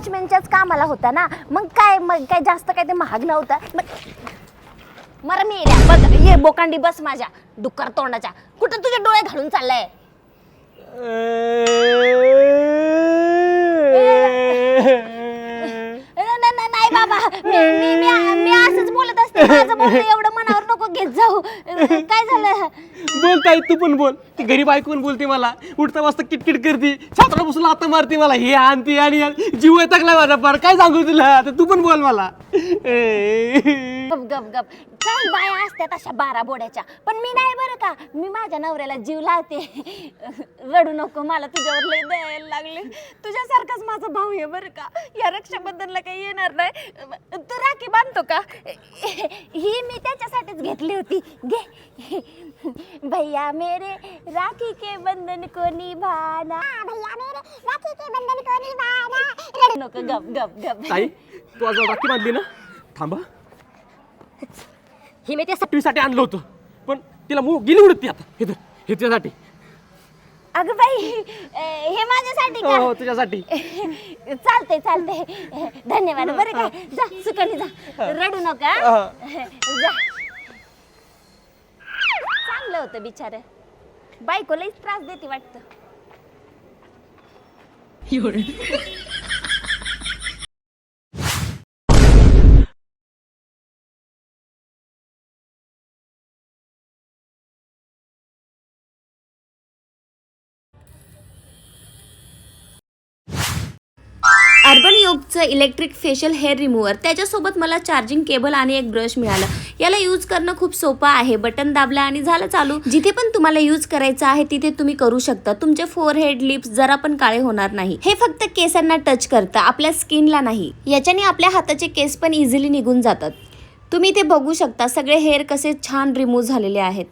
वॉचमॅनच्याच कामाला होता ना, मग काय जास्त काय ते महाग नव्हतं. मर मी बघ ये बोकांडी बस माझ्या डुक्कर तोंडाच्या. कुठं तुझे डोळे घालून चाललाय? नाही बाबा, मी असंच बोलत असते. माझं बोलणं एवढं मनावर नको घेत जाऊ. काय झालं? बोलताय तू पण बोल. ती घरी बायको पण बोलते मला, उठता वाजता किटकिट करते, छात्राला बसून आता मारते मला, हे आणते आणि जीव टाकलाय माझा पार. काय सांगू तुला आता, तू पण बोल मला. गप गप गप. काही बाया असतात अशा 12 बोड्याच्या, पण मी नाही बरं का. मी माझ्या नवऱ्याला जीव लावते. रडू नको, मला तुझ्यावर लय दया यायला लागली. तुझ्यासारखाच माझा भाऊ आहे बरं का. या रक्षाबंधनला काही येणार नाही. तू राखी बांधतो का? ही मी त्याच्यासाठीच घेतली होती. घे. भैया मेरे राखी के बंधन को निभाना, भैया मेरे राखी के बंधन को निभाना. रडू नको, गप गप गप. ताई तू आज राखी बांधली ना? थांबा, ही मी साठी आणलं होतं, पण तिला गेली उडत ती आता. हे त्यासाठी. अगं बाई, हे माझ्यासाठी का? हो तुझ्यासाठी. चालते. धन्यवाद बरं का. जा सुकणी जा, रडू नका. जा. चांगलं होतं बिचारं. बायकोलाच त्रास देते वाटतं. अर्बन योगचं इलेक्ट्रिक फेशियल हेअर रिमूव्हर, त्याच्यासोबत मला चार्जिंग केबल आणि एक ब्रश मिळालं. याला यूज करणं खूप सोपं आहे. बटन दाबलं आणि झालं चालू. जिथे पण तुम्हाला यूज करायचं आहे तिथे तुम्ही करू शकता. तुमचे फोरहेड, लिप्स जरा पण काळे होणार नाही. हे फक्त केसांना टच करतं, आपल्या स्किनला नाही. याच्याने आपल्या हाताचे केस पण इझिली निघून जातात. तुम्ही ते बघू शकता, सगळे हेअर कसे छान रिमूव्ह झालेले आहेत.